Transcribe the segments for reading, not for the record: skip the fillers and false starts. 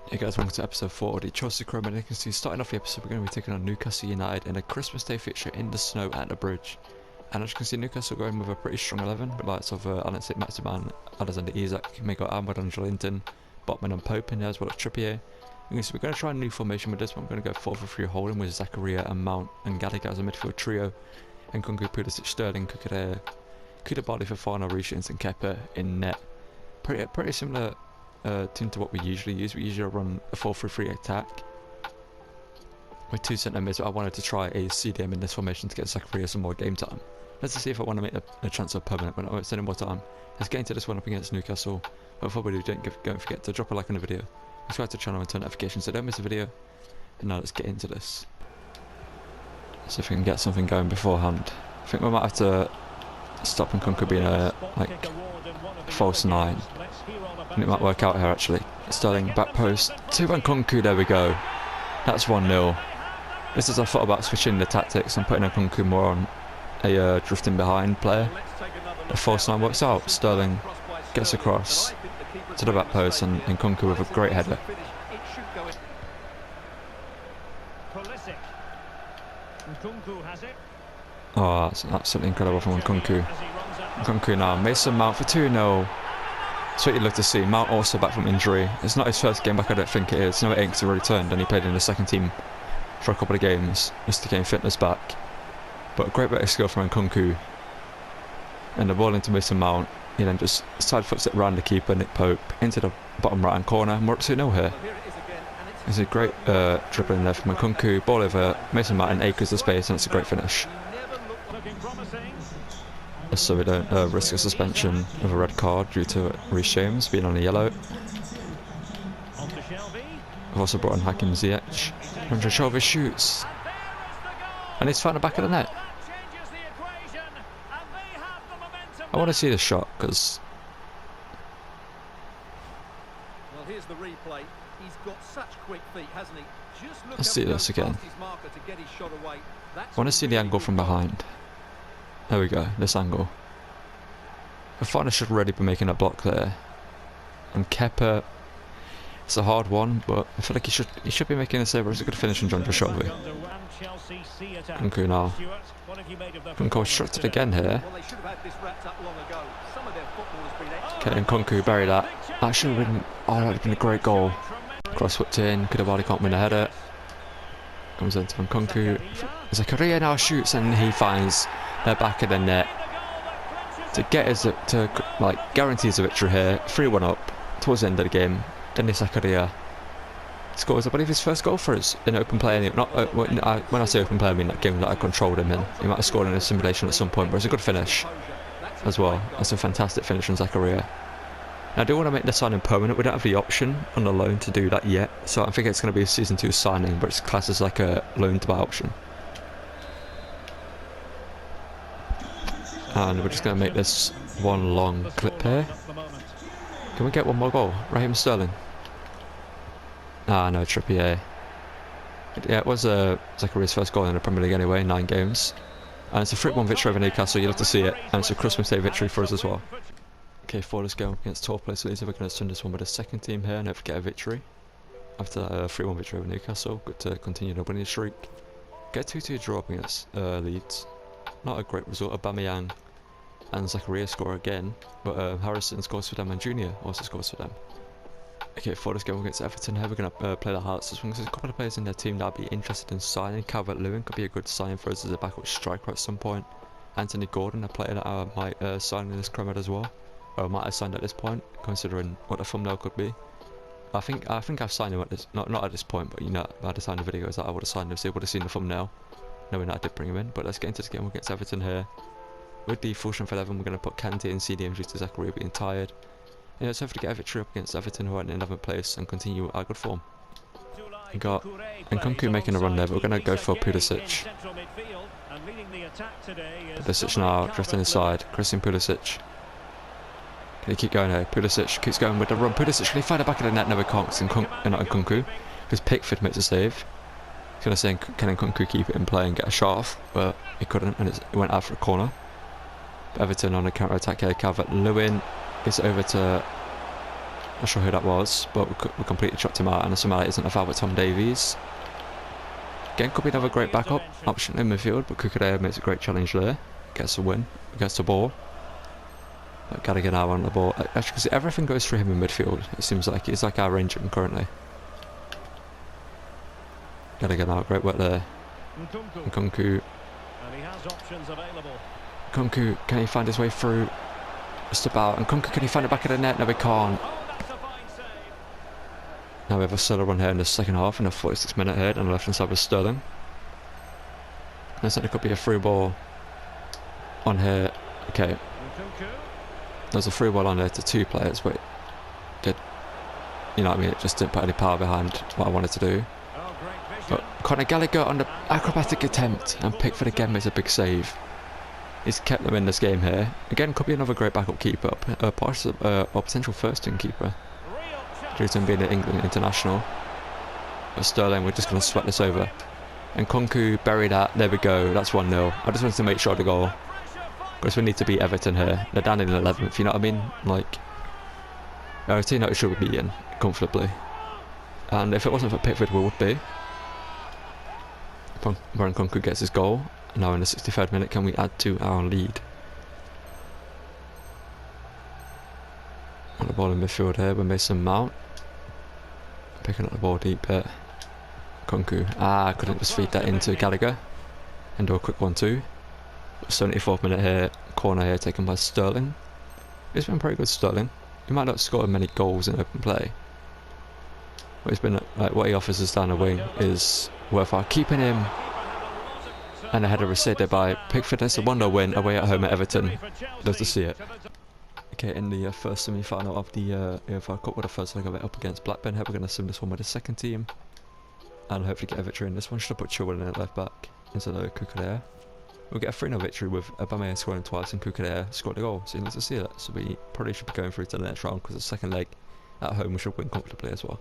Hey guys, welcome to episode 4 of the Chelsea Chrome, and you can see starting off the episode we're going to be taking on Newcastle United in a Christmas Day fixture in the snow at the bridge. And as you can see, Newcastle going with a pretty strong 11, with likes of Alex Maximan, Alexander Isak, Miguel Ahmad and Jolinton, Botman and Pope in there as well as Trippier. And so we're going to try a new formation with this one. We're going to go 4-3 holding with Zakaria and Mount and Gallagher as a midfield trio, and Kunku, Pulisic, Sterling, Koulibaly for final Richards and Kepa in net. Pretty similar team to what we usually use. We usually run a 4-3-3 attack with 2 centre mids, but I wanted to try a CDM in this formation to get Zakaria some more game time. Let's see if I want to make the transfer permanent when I won't spend more time. Let's get into this one up against Newcastle. But before we do, don't forget to drop a like on the video, subscribe to the channel and turn notifications so don't miss a video. And now let's get into this. See if we can get something going beforehand. I think we might have to stop Nkunku being a false 9. And it might work out here actually. Sterling back post to Nkunku, there we go. That's 1-0. This is I thought about switching the tactics and putting Nkunku more on a drifting behind player. The false 9 works out. Sterling gets across to the back post and Nkunku with a great header. Oh, that's absolutely incredible from Nkunku. Nkunku now, Mason Mount for 2-0. That's what you'd love to see. Mount also back from injury. It's not his first game back, I don't think it is. No, it ain't because he returned and he played in the second team for a couple of games just to gain fitness back. But a great bit of skill from Nkunku. And the ball into Mason Mount. He then just side foots it around the keeper, Nick Pope, into the bottom right hand corner. And we're up 2-0 here. It's a great dribbling there from Nkunku. Ball over Mason Mount and acres of space, and it's a great finish. So we don't risk a suspension of a red card due to Reece James being on a yellow. I've also brought on Hakim Ziyech. Andre Shelby shoots. And he's found the back of the net. I want to see this shot because... Well, here's the replay. He's got such quick feet, hasn't he? Just look. Let's see this again. I want to see the angle from behind. There we go, this angle. I thought I should already be making a block there. And Kepa, it's a hard one, but I feel like he should be making a save. It's a good finish from John Shelby. Nkunku now. Nkunku obstructed again here. Okay, Nkunku bury that. That should have been, that would have been a great goal. Cross whipped in, Koulibaly can't win a header. Comes into Nkunku. Zakaria now shoots and he finds their back of the net to get us to guarantees a victory here. 3-1 up towards the end of the game. Dennis Zakaria scores, I believe, his first goal for us in open play. Not when I say open play, I mean that game that I controlled him in. He might have scored in a simulation at some point, but it's a good finish as well. That's a fantastic finish from Zakaria. Now, I do want to make the signing permanent. We don't have the option on the loan to do that yet, so I think it's going to be a season 2 signing, but it's classed as like a loan to buy option. And we're just going to make this one long clip here. Can we get one more goal? Raheem Sterling. Ah, no, Trippier. Yeah, it was Zakaria's first goal in the Premier League anyway, 9 games. And it's a 3-1 victory over Newcastle, you'll have to see it. And it's a Christmas Day victory for us as well. Okay, for this game against 12th place Leeds, we're going to send this one with the second team here and hope to get a victory. After that 3-1 victory over Newcastle, good to continue the winning streak. Get 2-2 draw up against Leeds. Not a great result. Aubameyang and Zakaria score again, but Harrison scores for them and Junior also scores for them. Okay, for this game against Everton here, we're going to play the Hearts. There's a couple of players in their team that I'd be interested in signing. Calvert-Lewin could be a good sign for us as a backup striker at some point. Anthony Gordon, a player that I might sign in this Cromad as well. Or might have signed at this point, considering what the thumbnail could be. I think I've signed him at this, not at this point, but you know, if I had signed the videos that I would have signed him, so you would have seen the thumbnail, knowing that I did bring him in. But let's get into this game against Everton here. With the full strength 11, we're going to put Kante and CDM due to Zakaria being tired. And let's hopefully get a victory up against Everton, who are in 11th place, and continue our good form. We got Nkunku making a run there, but we're going to go for Pulisic. Pulisic now drifting inside, Christian Pulisic. Can he keep going here? Pulisic keeps going with the run. Pulisic, can he find the back of the net? No, he can't. It's not Nkunku. Because Pickford makes a save. I was going to say, can Nkunku keep it in play and get a shot off? But he couldn't, and it went out for a corner. But Everton on a counter-attack here. Calvert-Lewin gets it over to Not sure who that was, but we completely chopped him out, and somehow it isn't a foul with Tom Davies. Again, could be another great backup option in midfield, but Kukurea makes a great challenge there. Gets a win, gets the ball. But Gallagher now on the ball. Actually, because everything goes through him in midfield, it seems like. He's like our ranger currently. Gallagher now, great work there. Nkunku. Nkunku, can he find his way through? Just about. Nkunku, can he find it back of the net? No, he can't. Now we have a solo run here in the second half, in a 46-minute here, on the left-hand side with Sterling. Looks like there could be a through ball on here. Okay. There's a through ball on there to 2 players, but it did, you know what I mean, it just didn't put any power behind what I wanted to do. But Conor Gallagher on the acrobatic attempt, and Pickford again makes a big save. He's kept them in this game here. Again, could be another great backup keeper, or potential first-team keeper, due to him being an England international. But Sterling, we're just going to sweat this over. And Nkunku buried that. There we go. That's 1-0. I just wanted to make sure of the goal, because we need to beat Everton here. They're down in 11th, you know what I mean? Like, a team that we should be in comfortably. And if it wasn't for Pickford, we would be. Baron Nkunku gets his goal. Now in the 63rd minute, can we add to our lead? On the ball in midfield here with Mason Mount. Picking up the ball deep here. Nkunku. I couldn't just feed that into Gallagher. And do a quick 1-2. 74th minute here. Corner here taken by Sterling. He's been pretty good, Sterling. He might not score many goals in open play, but he's been, like, what he offers us down the wing is worthwhile. Keeping him, and a header rescinded by Pickford. It's a 1-0 win away at home at Everton. Love to see it. Okay, in the first semi-final of the UEFA Cup, with the first leg of it up against Blackburn here, we're going to sim this one with the second team, and hopefully get a victory in this one. Should have put Chilwell in at left back instead of Kukurea. We'll get a 3-0 victory with Aubameyang scoring twice and Kukurea scored a goal. So let's see that. So we probably should be going through to the next round, because the second leg at home we should win comfortably as well.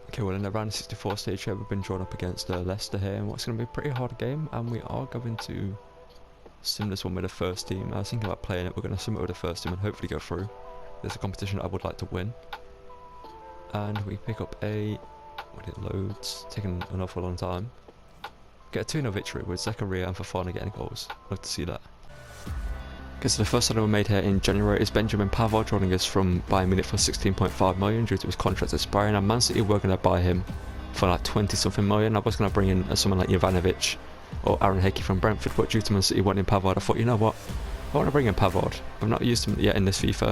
Okay, well in the round 64 stage here, we've been drawn up against Leicester here, and what's going to be a pretty hard game, and we are going to sim this one with the first team. I was thinking about playing it. We're going to sim it with the first team and hopefully go through. There's a competition that I would like to win. And we pick up a... when it loads, taking an awful long time. Get a 2-0 victory with Zakaria and Fofana getting goals. Love to see that. Okay, so the first signing we made here in January is Benjamin Pavard, joining us from Bayern Munich for 16.5 million due to his contract expiring, and Man City were going to buy him for like 20-something million. I was going to bring in someone like Jovanovic or Aaron Hickey from Brentford, but due to Man City wanting Pavard, I thought, you know what, I want to bring in Pavard. I've not used him yet in this FIFA.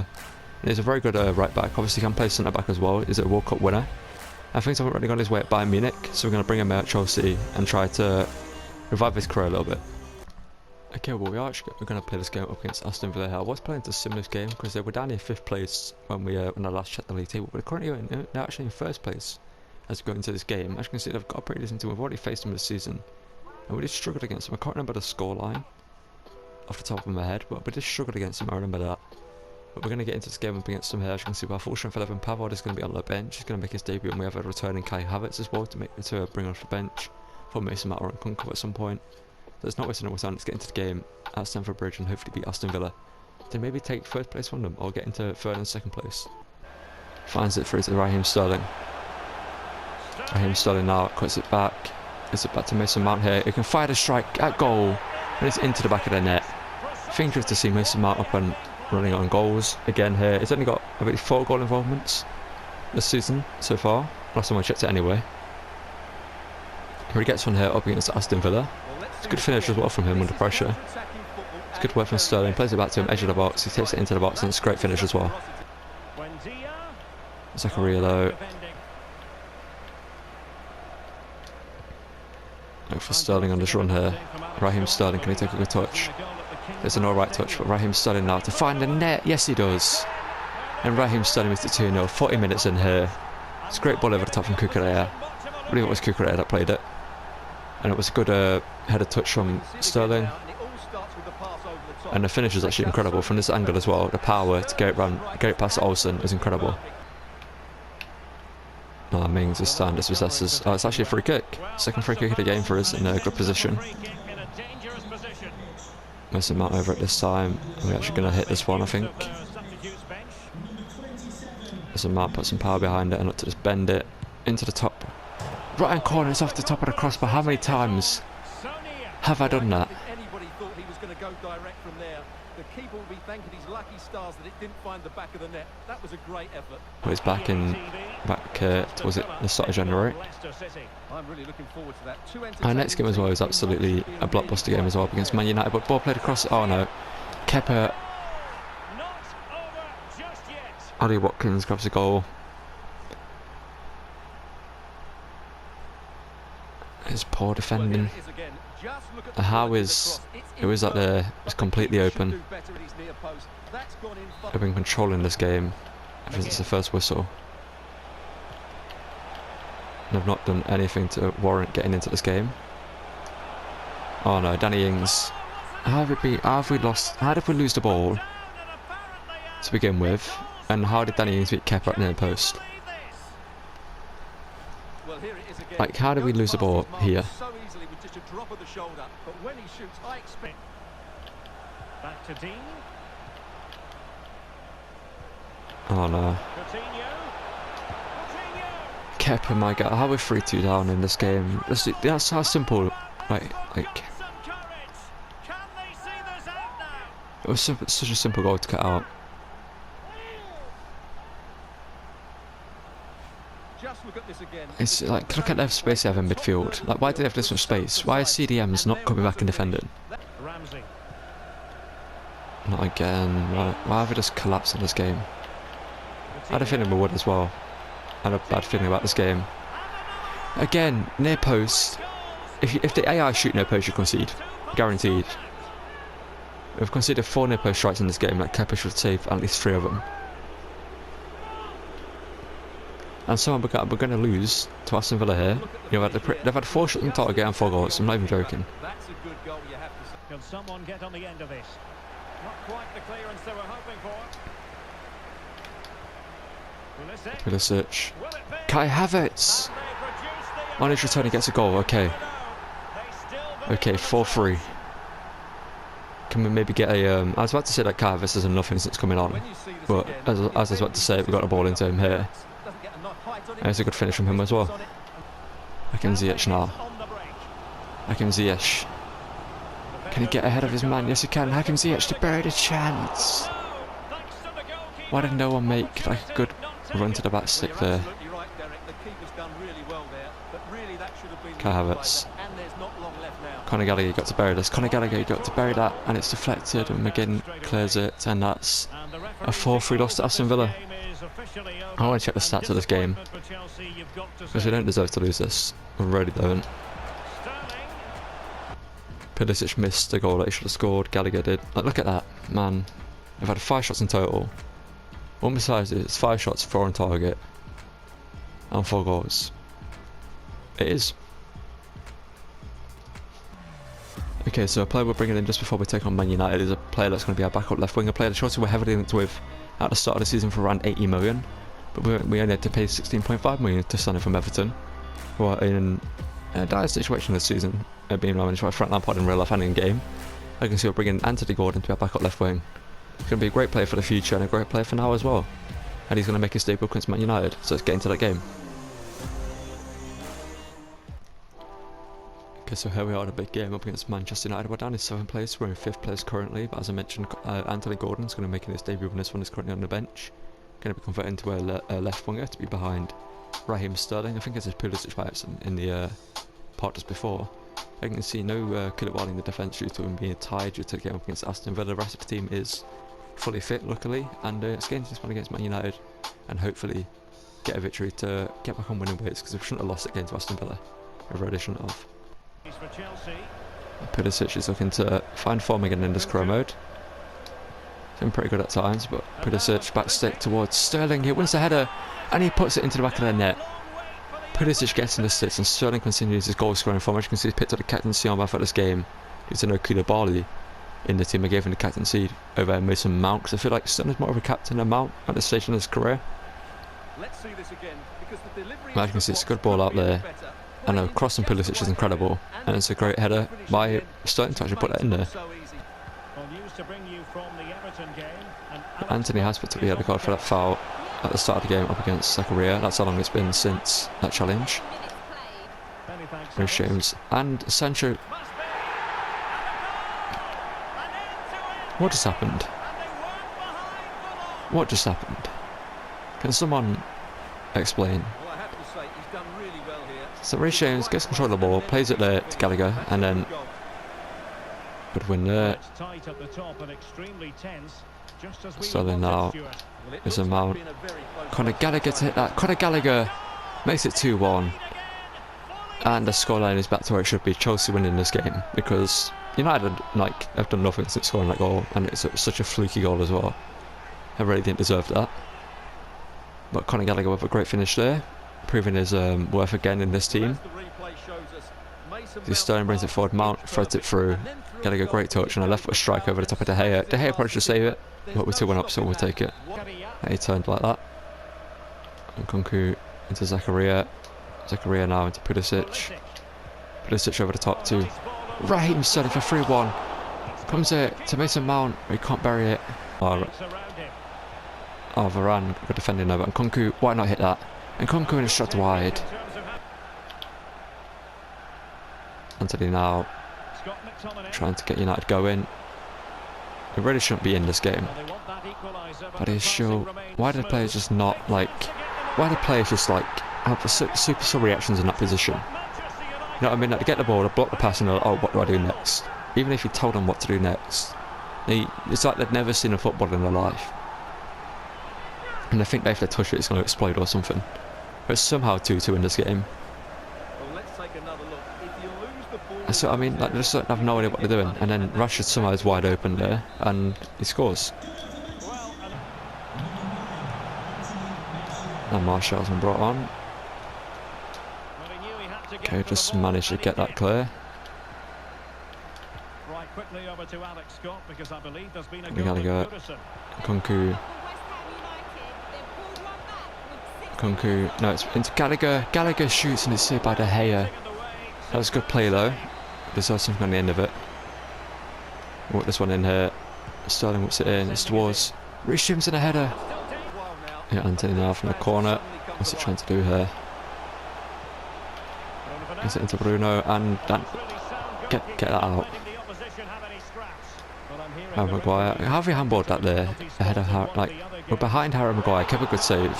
And he's a very good right back. Obviously can play centre back as well. He's a World Cup winner. And things haven't really gone his way at Bayern Munich, so we're going to bring him out at Chelsea and try to revive his career a little bit. Okay, well we're going to play this game up against Aston Villa. I was planning to sim this game because they were down in 5th place when I last checked the league table, but they're currently they're actually in 1st place as we go into this game. As you can see, they've got a pretty decent team. We've already faced them this season, and we just struggled against them. I can't remember the scoreline off the top of my head, but we just struggled against them, I remember that. But we're going to get into this game up against them here. As you can see, our full strength 11 Pavard is going to be on the bench. He's going to make his debut, and we have a returning Kai Havertz as well to bring off the bench for Mason Mount or Nkunku at some point. So it's not wasting no time. Let's get into the game at Stamford Bridge and hopefully beat Aston Villa to maybe take 1st place from them or get into 3rd and 2nd place. Finds it through to Raheem Sterling. Raheem Sterling now cuts it back. It's back to Mason Mount here. He can fire the strike at goal, and it's into the back of the net. Fingers to see Mason Mount up and running on goals again here. He's only got about 4 goal involvements this season so far. Last time I checked it anyway. He gets one here up against Aston Villa. It's a good finish as well from him under pressure. It's good work from Sterling. Plays it back to him, edge of the box. He takes it into the box, and it's a great finish as well. Zakaria though. Look for Sterling on this run here. Raheem Sterling, can he take a good touch? There's an alright touch, but Raheem Sterling now to find the net. Yes, he does. And Raheem Sterling makes it 2-0. 40 minutes in here. It's a great ball over the top from Kukurea. I believe it was Kukurea that played it. And it was a good header touch from Sterling. And the finish is actually incredible from this angle as well. The power to get it past Olsen is incredible. Oh, Mings this time dispossesses. Oh, it's actually a free kick. Second free kick of the game for us in a good position. Mason Mount over at this time. We're actually going to hit this one, I think. As a Mount put some power behind it and not to just bend it into the top right hand corner. It's off the top of the crossbar. How many times have I done that? I don't think anybody thought he was going to go direct from there. The keeper will be thanking his lucky stars that it didn't find the back of the net. That was a great effort. Well, it's back was it the start of January? I'm really looking forward to that. Our next game as well is absolutely a blockbuster game as well against Man United, but ball played across. Oh no, Kepa. Ollie Watkins grabs a goal. It's poor defending. How is it was like there? It's completely open. They've been controlling this game ever since the first whistle. And they've not done anything to warrant getting into this game. Oh no, Danny Ings. How did we lose the ball to begin with? And how did Danny Ings beat Kepa near the post? Like, how did we lose the ball here? Oh no. Kepa, my God, how we're 3-2 down in this game. That's how simple, like it was such a simple goal to cut out. It's like, look at the space they have in midfield. Like, why do they have this much space? Why is CDM's not coming back and defending? Not again. Why have we just collapsed in this game? I had a feeling we would as well. I had a bad feeling about this game. Again, near post. If the AI shoot near post, you concede. Guaranteed. We've conceded 4 near post strikes in this game. Like, Kepa should save at least 3 of them. And so we're going to lose to Aston Villa here. You know, they've had 4 shots on target and 4 goals. I'm not even joking. That's a good goal, you have to say. Can someone get on the end of this? Not quite the clearance they were hoping for. Pulisic. Kai Havertz. On his return, he gets a goal. Okay. Okay, 4-3. Can we maybe get a... I was about to say that Kai Havertz has nothing since coming on. But as I was about to say, we got a ball into him here. And it's a good finish from him as well. Hakim Ziyech now. Hakim Ziyech. Can he get ahead of his man? Yes, he can. Hakim Ziyech to bury the chance. Why did no one make like a good run to the back stick there? Kai Havertz. Conor Gallagher got to bury this. Conor Gallagher got to bury that, and it's deflected, and McGinn clears it, and that's a 4-3 loss to Aston Villa. I want to check the stats of this game, because we don't deserve to lose this. We really don't. Pulisic missed a goal that he should have scored. Gallagher did. Like, look at that, man. They've had 5 shots in total. One besides it, it's 5 shots, 4 on target, and 4 goals. It is. Okay, so a player we're bringing in just before we take on Man United is a player that's going to be our backup left winger player. The Chelsea were heavily linked with at the start of the season for around 80 million, but we only had to pay 16.5 million to sign him from Everton, who are in a dire situation this season, being managed by Frank Lampard in real life and in game. I can see we're bringing Anthony Gordon to be our backup left wing. He's going to be a great player for the future and a great player for now as well, and he's going to make his debut against Man United. So let's get into that game. Okay, so here we are in a big game up against Manchester United. We're down in 7th place, we're in 5th place currently, but as I mentioned, Anthony Gordon's going to make his debut on this one. He's currently on the bench, going to be converted into a left winger to be behind Raheem Sterling. I think it's his Pulisic bias in the part just before. I can see no Koulibaly in the defence due to him being tired due to the game up against Aston Villa. The rest of the team is fully fit, luckily, and it's getting this one against Man United and hopefully get a victory to get back on winning ways, because we shouldn't have lost it against Aston Villa. We really shouldn't have. Pulisic is looking to find form again in this career mode. He's been pretty good at times, but Pulisic back stick towards Sterling. He wins the header and he puts it into the back of the net. Pulisic gets in the sticks and Sterling continues his goal scoring form. As you can see, he's picked up the captaincy on for this game due to no Koulibaly in the team. I gave him the captaincy over Mason Mount, because I feel like Sterling's more of a captain than Mount at this stage in his career. Let's see this again, because the delivery As you can see, it's a good ball out there. And a cross from Pulisic is incredible, and it's a great header by Sterling to actually put that in there. But Anthony has picked up the yellow card for that foul, at the start of the game up against Zakaria. That's how long it's been since that challenge. Reece James and Sancho. What just happened? What just happened? Can someone explain? Well, I have to say, he's done really well here. So Reece James gets control of the ball, plays it there to Gallagher, and then good win there. Sterling now is a mount. Conor Gallagher to hit that. Conor Gallagher makes it 2-1. And the scoreline is back to where it should be. Chelsea winning this game because United have done nothing since scoring that goal, and it's such a fluky goal as well. I really didn't deserve that. But Conor Gallagher with a great finish there, proving his worth again in this team. Sterling brings it forward, Mount threads it through. Gallagher, great touch, and a left foot strike over the top of De Gea. De Gea probably should save it, but we're 2-1 up, so we'll take it. And he turned like that. And Nkunku into Zakaria. Zakaria now into Pulisic. Pulisic over the top to Raheem Sterling for 3-1. Comes it to Mason Mount, he can't bury it. Oh, Varane, good defending there, but Nkunku, why not hit that? And Nkunku in a shot wide. Anthony now trying to get United going. It really shouldn't be in this game, but he's still. Why do the players just not why do players just have super slow reactions in that position? You know what I mean? Like, they get the ball, they block the pass, and they're like, oh, what do I do next? Even if you told them what to do next, it's like they've never seen a football in their life, and they think that if they touch it, it's going to explode or something. But it's somehow 2-2 in this game. So I mean, they just have no idea what they're doing, and then Rashford somehow is wide open there, and he scores. And Martial's been brought on. Okay, just managed to get that clear. We gotta go. Nkunku. No, it's into Gallagher. Gallagher shoots and it's saved by De Gea. That was a good play though. Deserves something on the end of it. We'll put this one in here. Sterling whips it in. It's towards Reece James in a header. Yeah, Anthony now from the corner. What's he trying to do here? Is it into Bruno and get that out. Harry Maguire. How have we handballed that there? Ahead of we're behind Harry Maguire. Kept a good save.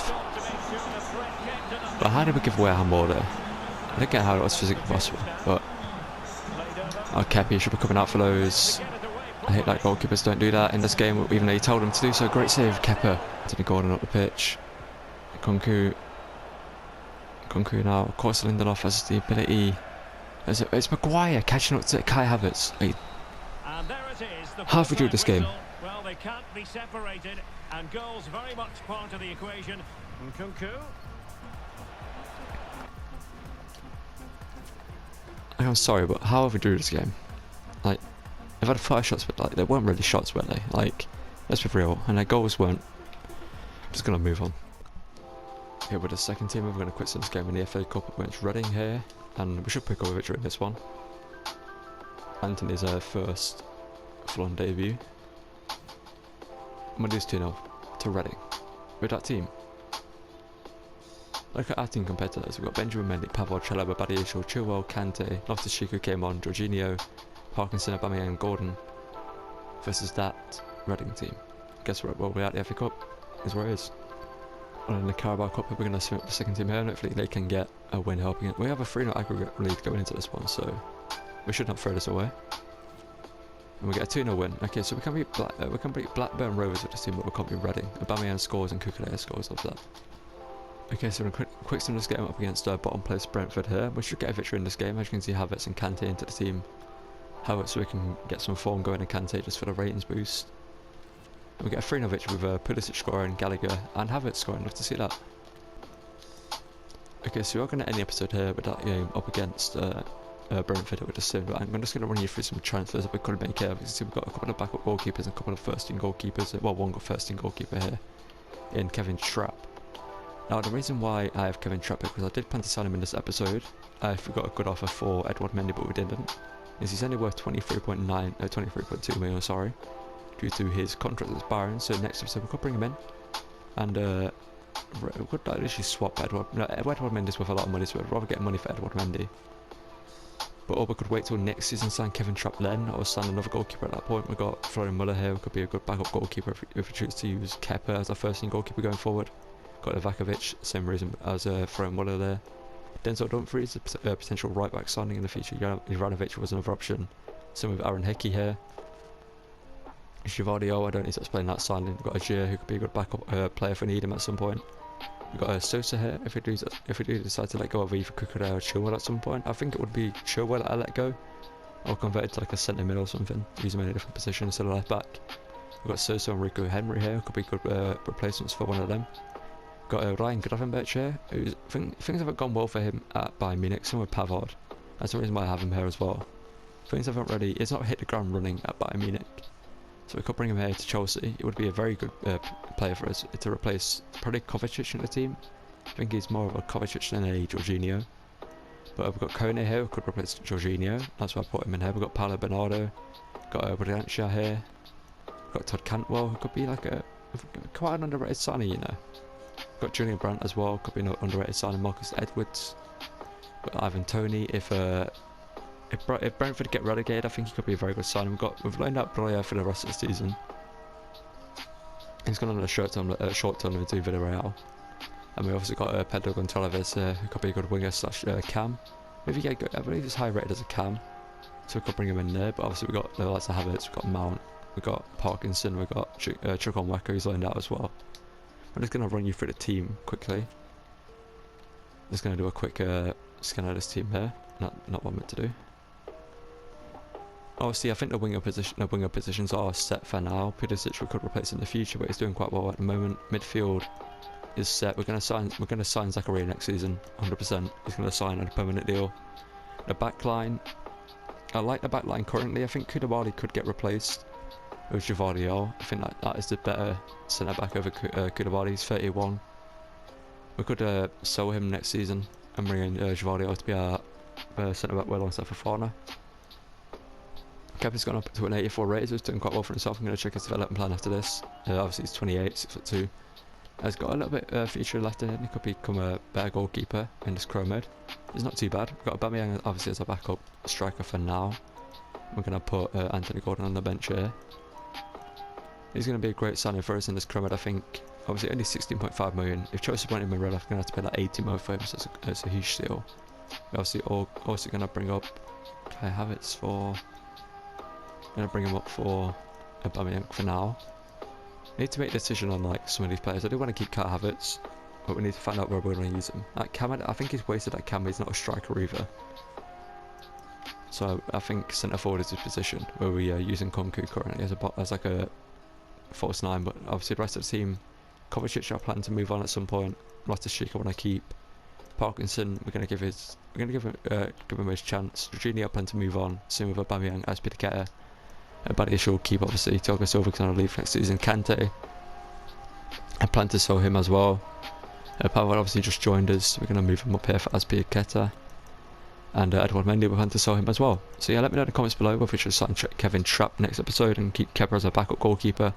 But how did we give away a handball there? I don't get how it was physically possible, but Kepi should be coming out for those. I hate that goalkeepers don't do that in this game, even though you told them to do so. Great save, Kepa. Anthony Gordon up the pitch. Nkunku now, of course, Lindelof has the ability. It's Maguire catching up to Kai Havertz. How have we drew this game? Well, they can't be separated, and goals very much part of the equation. Nkunku. I'm sorry, but how have we drew this game? They've had 5 shots, but they weren't really shots, were they? Let's be real, and their goals weren't. I'm just gonna move on. Here with the second team, we're gonna quit this game in the FA Cup against Reading here, and we should pick up a victory in this one. Anthony's first full-on debut. I'm gonna lose 2-0 to Reading with that team. Look at our team compared to those. We've got Benjamin Mendy, Pavel, Chalobah, Badiashile, Chilwell, Kante, Loftus-Cheek who came on, Jorginho, Parkinson, Aubameyang and Gordon versus that Reading team. Guess where we're at the FA Cup is where it is. And in the Carabao Cup we're going to swim up the second team here and hopefully they can get a win helping it. We have a 3-0 aggregate lead going into this one, so we should not throw this away. And we get a 2-0 win. Okay, so we can beat Blackburn Rovers with this team, but we can't beat Reading. Aubameyang scores and Kukurea scores off that. Okay, so we're going to quick sim this game up against bottom place Brentford here. We should get a victory in this game. As you can see, Havertz and Kante into the team. Havertz so we can get some form going, and Kante just for the ratings boost. And we get a 3-0 victory with Pulisic scoring, Gallagher and Havertz scoring. Love to see that. Okay, so we're going to end the episode here with that game up against Brentford that we just seen. But I'm just going to run you through some transfers that we couldn't make here. You can see we've got a couple of backup goalkeepers and a couple of first team goalkeepers. Well, one first team goalkeeper here in Kevin Trapp. Now the reason why I have Kevin Trapp because I did plan to sign him in this episode. I forgot a good offer for Edward Mendy, but we didn't. Is he's only worth 23.2 million, sorry, due to his contract expiring. So next episode we could bring him in and would like literally swap Edward. No, Edward Mendy's worth a lot of money, so I'd rather get money for Edward Mendy. But or we could wait till next season, sign Kevin Trapp then, or sign another goalkeeper at that point. We've got Florian Muller here, who could be a good backup goalkeeper if we choose to use Kepa as our first team goalkeeper going forward. Got Ivakovic, same reason as Florian Muller there. Denzel Dumfries, a potential right back signing in the future. Ivanovic was another option. Same with Aaron Hickey here. Givardio, I don't need to explain that signing. We've got Ajir, who could be a good backup player if we need him at some point. We've got Sosa here, if we do decide to let go of either Cucurella or Chilwell at some point. I think it would be Chilwell that I let go, or convert it to like a centre mid or something, use him in a different position instead of left back. We've got Sosa and Rico Henry here, could be good replacements for one of them. We've got Ryan Gravenberch here, things haven't gone well for him at Bayern Munich, same with Pavard. That's the reason why I have him here as well. Things haven't really, he's not hit the ground running at Bayern Munich. So we could bring him here to Chelsea. It would be a very good player for us to replace probably Kovacic in the team. I think he's more of a Kovacic than a Jorginho. But we've got Kone here, who could replace Jorginho. That's why I put him in here. We've got Paulo Bernardo. Got Briancha here. We've got Todd Cantwell, who could be like quite an underrated signing, you know. We've got Julian Brandt as well, could be an underrated signing. Marcus Edwards. We've got Ivan Toney. If Brentford get relegated, I think he could be a very good signing. We've loaned out Breuer for the rest of the season. He's gone on a short-term loan to Villarreal. And we also got Pedro Gonçalves, who could be a good winger slash cam. Maybe I believe he's high rated as a cam, so we could bring him in there. But obviously we got the likes of Havertz, we've got Mount, we've got Parkinson, we've got Chukwuemeka, who's loaned out as well. I'm just going to run you through the team quickly. Just going to do a quick scan of this team here. Not what I'm meant to do. Obviously, I think the winger positions are set for now. Pulisic we could replace in the future, but he's doing quite well at the moment. Midfield is set. We're going to sign Zakaria next season, 100%. He's going to sign on a permanent deal. The back line, I like the back line currently. I think Koulibaly could get replaced with Givardio. I think that is the better centre back over Koulibaly. He's 31. We could sell him next season and bring in Givardio to be our centre back alongside Fofana. Kepa's gone up to an 84 rated, so he's doing quite well for himself. I'm going to check his development plan after this. Obviously he's 28, 6'2". He's got a little bit future left in him. He could become a better goalkeeper in this Chrome mode. He's not too bad. We've got Aubameyang obviously as a backup striker for now. We're going to put Anthony Gordon on the bench here. He's going to be a great signing for us in this Chrome mode, I think. Obviously only 16.5 million. If Chelsea want him in real life, we're going to have to pay like 80 million for him, so it's a huge steal. We're obviously also going to bring up Kai Havertz for... I'm going to bring him up for Aubameyang for now. We need to make a decision on like some of these players. I do want to keep Kai Havertz, but we need to find out where we're going to use him. Like Cam, I think he's wasted at Cam, he's not a striker either. So I think centre forward is his position, where we are using Konku currently as like a false 9, but obviously the rest of the team, Kovacic I plan to move on at some point. Loftus-Cheek I want to keep. Parkinson we're going to give him his chance. Jorginho I plan to move on. Same with Aubameyang, Azpilicueta. Badiashile will keep obviously. Thiago Silva's going to leave next season. Kante, I plan to sell him as well. Pavard obviously just joined us. We're going to move him up here for Azpilicueta. And Edward Mendy, we plan to sell him as well. So yeah, let me know in the comments below whether we should sign Kevin Trapp next episode and keep Kepa as a backup goalkeeper.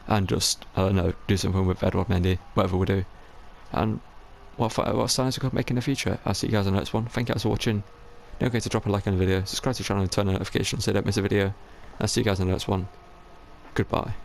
And just, I don't know, do something with Edward Mendy, whatever we do. And what signings we could make in the future. I'll see you guys in the next one. Thank you guys for watching. Don't forget to drop a like on the video, subscribe to the channel and turn on notifications so you don't miss a video. I'll see you guys in the next one. Goodbye.